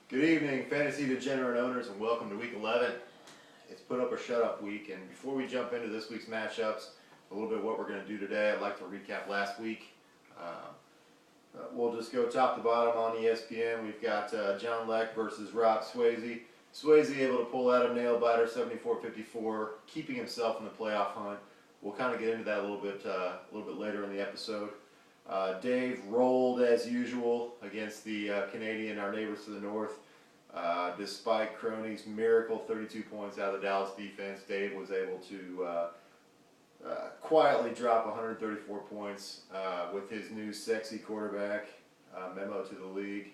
Good evening, fantasy degenerate owners, and welcome to Week 11. It's put up or shut up week, and before we jump into this week's matchups, a little bit of what we're going to do today, I'd like to recap last week. We'll just go top to bottom on ESPN. We've got John Leck versus Rob Swayze. Swayze able to pull out a nail biter, 74-54, keeping himself in the playoff hunt. We'll kind of get into that a little bit later in the episode. Dave rolled as usual against the Canadian, our neighbors to the north. Despite Crony's miracle 32 points out of the Dallas defense, Dave was able to quietly drop 134 points with his new sexy quarterback memo to the league.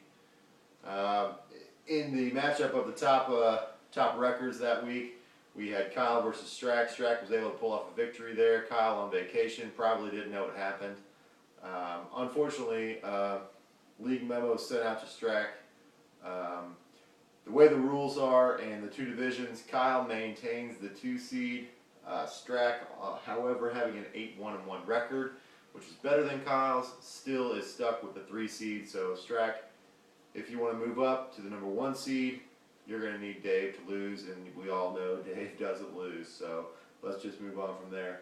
In the matchup of the top records that week, we had Kyle versus Strack. Strack was able to pull off a victory there. Kyle on vacation, probably didn't know what happened. Unfortunately, league memos sent out to Strack. The way the rules are and the two divisions, Kyle maintains the 2 seed. Strack, however, having an 8-1-1 record, which is better than Kyle's, still is stuck with the 3 seed. So Strack, if you want to move up to the number 1 seed, you're going to need Dave to lose, and we all know Dave doesn't lose. So let's just move on from there.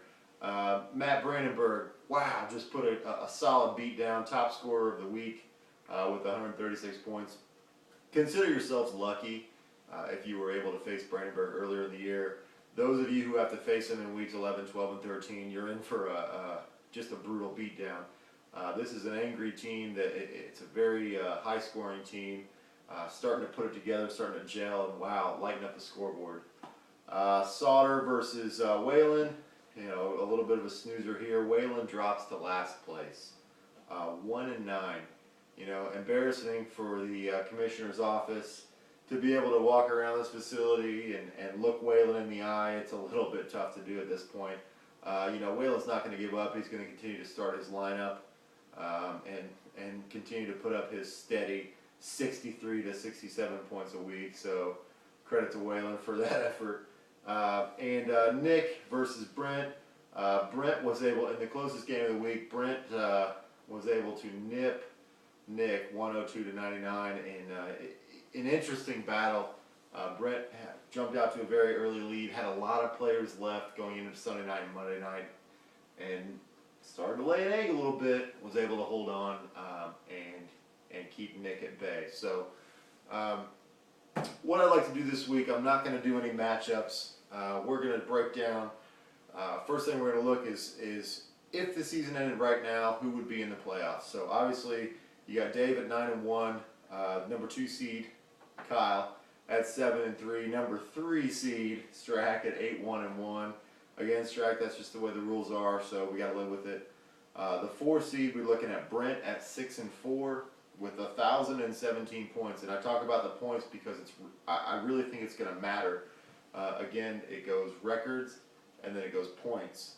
Matt Brandenburg, wow, just put a solid beat down, top scorer of the week with 136 points. Consider yourselves lucky if you were able to face Brandenburg earlier in the year. Those of you who have to face him in weeks 11, 12, and 13, you're in for just a brutal beatdown. This is an angry team. It's a very high-scoring team, starting to put it together, starting to gel, and wow, lighten up the scoreboard. Sauter versus Whalen. You know, a little bit of a snoozer here. Whalen drops to last place, 1-9. You know, embarrassing for the commissioner's office to be able to walk around this facility and look Whalen in the eye. It's a little bit tough to do at this point. You know, Whalen's not going to give up. He's going to continue to start his lineup and continue to put up his steady 63 to 67 points a week. So credit to Whalen for that effort. Nick versus Brent. Brent was able, in the closest game of the week, Brent was able to nip Nick 102 to 99 in an interesting battle. Brent jumped out to a very early lead, had a lot of players left going into Sunday night and Monday night, and started to lay an egg a little bit, was able to hold on and keep Nick at bay. So what I'd like to do this week, I'm not going to do any matchups. We're going to break down, first thing we're going to look is if the season ended right now, who would be in the playoffs. So obviously you got Dave at 9-1, number 2 seed Kyle at 7-3, number 3 seed Strack at 8-1-1. Again, Strack, that's just the way the rules are, so we got to live with it. The 4 seed, we're looking at Brent at 6-4 with 1,017 points. And I talk about the points because I really think it's going to matter. Again, it goes records and then it goes points.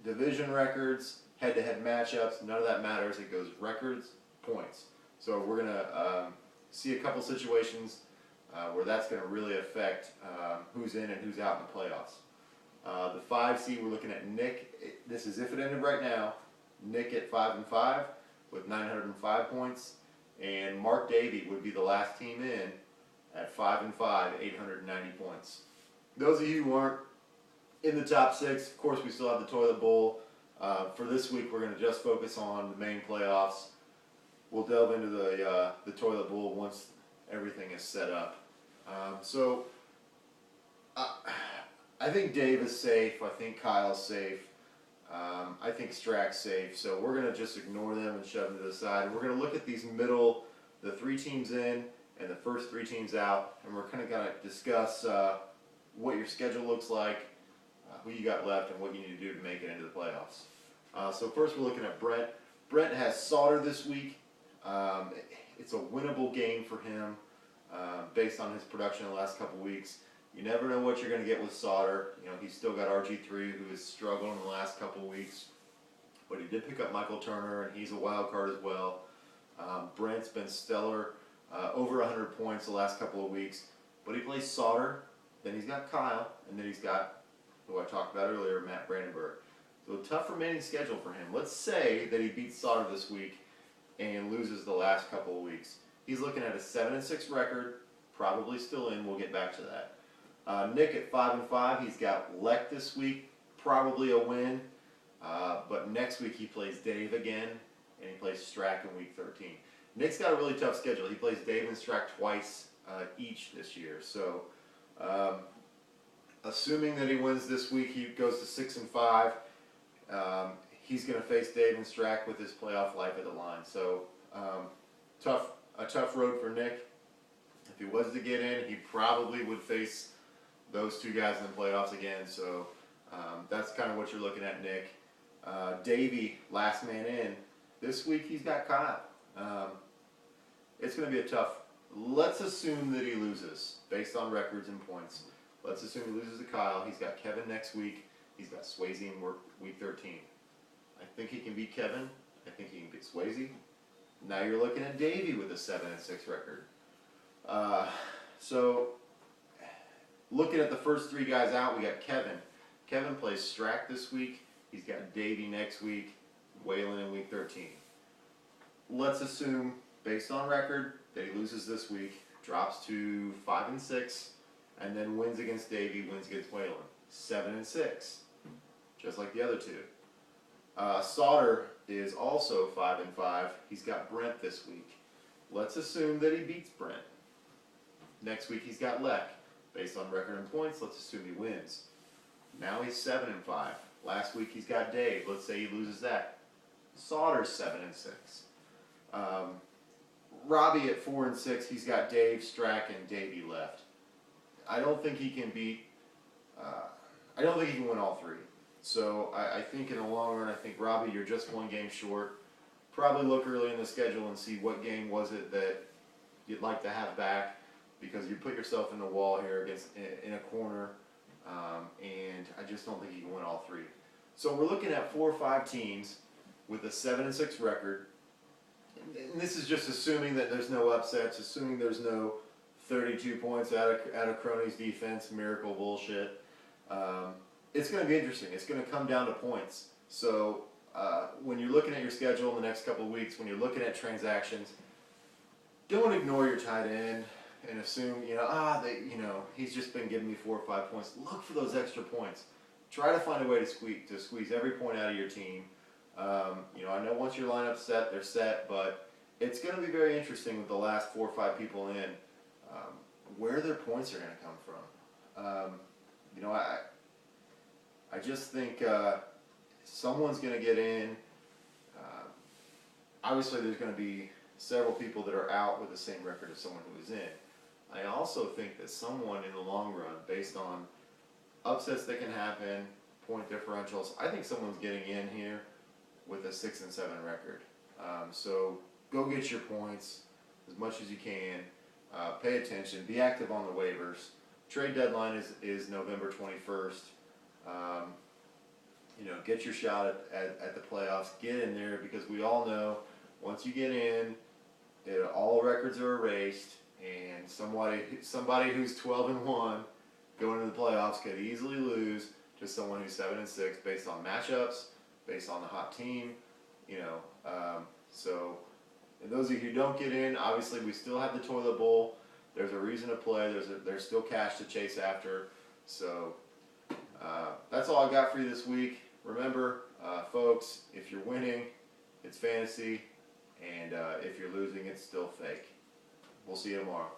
Division records, head-to-head matchups, none of that matters. It goes records, points. So we're going to see a couple situations where that's going to really affect who's in and who's out in the playoffs. The 5 seed, we're looking at Nick. This is if it ended right now. Nick at 5-5 with 905 points. And Mark Davey would be the last team in at 5-5, 890 points. Those of you who aren't in the top 6, of course, we still have the toilet bowl. For this week, we're going to just focus on the main playoffs. We'll delve into the toilet bowl once everything is set up. I think Dave is safe. I think Kyle's safe. I think Strack's safe. So we're going to just ignore them and shove them to the side. And we're going to look at these middle, the 3 teams in and the first 3 teams out. And we're kind of going to discuss what your schedule looks like, who you got left, and what you need to do to make it into the playoffs. So first we're looking at Brent. Brent has Sauter this week. It's a winnable game for him based on his production in the last couple weeks. You never know what you're going to get with Sauter. You know, he's still got RG3, who has struggled in the last couple of weeks. But he did pick up Michael Turner, and he's a wild card as well. Brent's been stellar, over 100 points the last couple of weeks. But he plays Sauter, then he's got Kyle, and then he's got, who I talked about earlier, Matt Brandenburg. So a tough remaining schedule for him. Let's say that he beats Sauter this week and loses the last couple of weeks. He's looking at a 7-6 record, probably still in. We'll get back to that. Nick at 5-5. He's got Lek this week, probably a win. But next week he plays Dave again, and he plays Strack in week 13. Nick's got a really tough schedule. He plays Dave and Strack twice each this year. So, assuming that he wins this week, he goes to 6-5. He's going to face Dave and Strack with his playoff life at the line. So, a tough road for Nick. If he was to get in, he probably would face those two guys in the playoffs again. So, that's kind of what you're looking at, Nick. Davey, last man in. This week he's got Kyle. It's going to be a tough. Let's assume that he loses based on records and points. Let's assume he loses to Kyle. He's got Kevin next week. He's got Swayze in week 13. I think he can beat Kevin. I think he can beat Swayze. Now you're looking at Davey with a 7-6 record. So looking at the first three guys out, we got Kevin. Kevin plays Strack this week. He's got Davey next week. Waylon in week 13. Let's assume, based on record, that he loses this week, drops to 5-6, and then wins against Davey, wins against Waylon. 7-6, just like the other two. Sauter is also 5-5. He's got Brent this week. Let's assume that he beats Brent. Next week he's got Lek. Based on record and points, let's assume he wins. Now he's 7-5. Last week he's got Dave. Let's say he loses that. Sauter's 7-6. Robbie at 4-6. He's got Dave, Strack, and Davey left. I don't think he can beat. I don't think he can win all three. So I think in the long run, I think Robbie, you're just one game short. Probably look early in the schedule and see what game was it that you'd like to have back, because you put yourself in the wall here against in a corner, and I just don't think you can win all three. So we're looking at 4 or 5 teams with a 7-6 record, and this is just assuming that there's no upsets, assuming there's no 32 points out of Crony's defense, miracle bullshit. It's going to be interesting. It's going to come down to points. So when you're looking at your schedule in the next couple of weeks, when you're looking at transactions, don't ignore your tight end and assume, he's just been giving me 4 or 5 points. Look for those extra points. Try to find a way to squeeze every point out of your team. I know once your lineup's set, they're set, but it's going to be very interesting with the last 4 or 5 people in, where their points are going to come from. I just think someone's going to get in. Obviously, there's going to be several people that are out with the same record as someone who is in. I also think that someone in the long run, based on upsets that can happen, point differentials, I think someone's getting in here with a 6-7 record. So go get your points as much as you can. Pay attention. Be active on the waivers. Trade deadline is November 21st. Get your shot at the playoffs. Get in there, because we all know once you get in, all records are erased, and somebody who's 12-1 going into the playoffs could easily lose to someone who's 7-6 based on matchups, based on the hot team. So and those of you who don't get in, obviously we still have the toilet bowl. There's a reason to play. There's still cash to chase after. So that's all I got for you this week. Remember, folks, if you're winning, it's fantasy, and if you're losing, it's still fake. We'll see you tomorrow.